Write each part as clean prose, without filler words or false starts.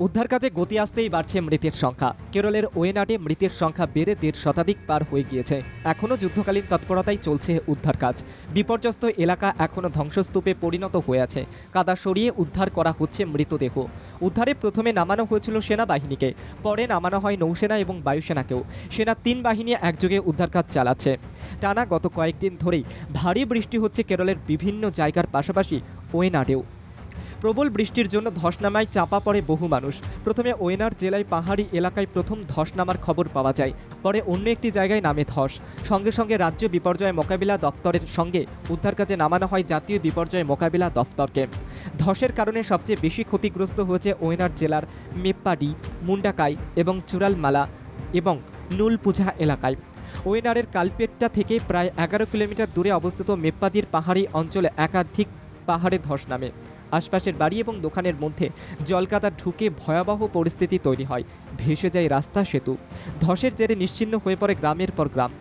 উদ্ধার কাজে গতি আসতেই বাড়ছে মৃতের সংখ্যা। কেরলের ওয়েনাডে মৃতের সংখ্যা বেড়ে ১.৫ শতাধিক পার হয়ে গিয়েছে। এখনও যুদ্ধকালীন তৎপরতায় চলছে উদ্ধার কাজ। বিপর্যস্ত এলাকা এখনও ধ্বংসস্তূপে পরিণত হয়ে আছে। কাদা সরিয়ে উদ্ধার করা হচ্ছে মৃতদেহ। উদ্ধারে প্রথমে নামানো হয়েছিল সেনাবাহিনীকে, পরে নামানো হয় নৌসেনা এবং বায়ুসেনাকেও। সেনা ৩ বাহিনী একযোগে উদ্ধার কাজ চালাচ্ছে। টানা গত কয়েকদিন ধরেই ভারী বৃষ্টি হচ্ছে কেরলের বিভিন্ন জায়গার পাশাপাশি ওয়েনাডেও। প্রবল বৃষ্টির জন্য ধস নামায় চাপা পড়ে বহু মানুষ। প্রথমে ওয়েনাড জেলায় পাহাড়ি এলাকায় প্রথম ধস নামার খবর পাওয়া যায়, পরে অন্য একটি জায়গায় নামে ধস। সঙ্গে সঙ্গে রাজ্য বিপর্যয় মোকাবিলা দপ্তরের সঙ্গে উদ্ধার কাজে নামানো হয় জাতীয় বিপর্যয় মোকাবিলা দফতরকে। ধসের কারণে সবচেয়ে বেশি ক্ষতিগ্রস্ত হয়েছে ওয়েনাড জেলার মেপ্পাডি, মুন্ডাকাই এবং চুরালমালা এবং নুলপুঝা এলাকায়। ওয়েনাডের কালপেট্টা থেকে প্রায় ১১ কিলোমিটার দূরে অবস্থিত মেপ্পাদির পাহাড়ি অঞ্চলে একাধিক পাহাড়ে ধস নামে। আশপাশের বাড়ি এবং দোকানের মধ্যে জলকাদা ঢুকে ভয়াবহ পরিস্থিতি তৈরি হয়। ভেসে যায় রাস্তা, সেতু। ধসের জেরে নিশ্চিহ্ন হয়ে পড়ে গ্রামের পর গ্রাম।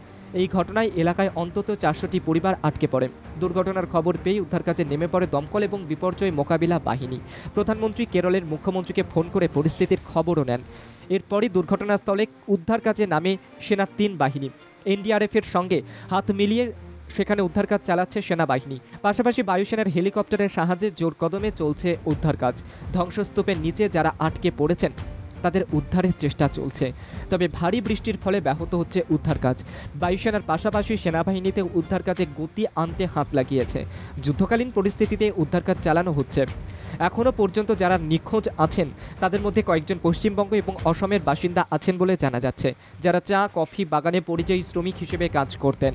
এই ঘটনায় এলাকায় অন্তত ৪০০টি পরিবার আটকে পড়ে। দুর্ঘটনার খবর পেয়ে উদ্ধার কাজে নেমে পড়ে দমকল এবং বিপর্যয় মোকাবিলা বাহিনী। প্রধানমন্ত্রী কেরলের মুখ্যমন্ত্রীকে ফোন করে পরিস্থিতির খবরও নেন। এরপরই দুর্ঘটনাস্থলে উদ্ধার কাজে নামে সেনা ৩ বাহিনী। এনডিআরএফের সঙ্গে হাত মিলিয়ে সেখানে উদ্ধার কাজ চালাচ্ছে সেনাবাহিনী। পাশাপাশি বায়ুসেনার হেলিকপ্টারের সাহায্যে জোর কদমে চলছে উদ্ধার কাজ। ধ্বংসস্তূপের নিচে যারা আটকে পড়েছেন তাদের উদ্ধারের চেষ্টা চলছে। তবে ভারী বৃষ্টির ফলে ব্যাহত হচ্ছে উদ্ধার কাজ। বায়ুসেনার পাশাপাশি সেনাবাহিনীতে উদ্ধার কাজে গতি আনতে হাত লাগিয়েছে। যুদ্ধকালীন পরিস্থিতিতে উদ্ধার কাজ চালানো হচ্ছে। এখনও পর্যন্ত যারা নিখোঁজ আছেন তাদের মধ্যে কয়েকজন পশ্চিমবঙ্গ এবং অসমের বাসিন্দা আছেন বলে জানা যাচ্ছে, যারা চা কফি বাগানে পরিযায়ী শ্রমিক হিসেবে কাজ করতেন।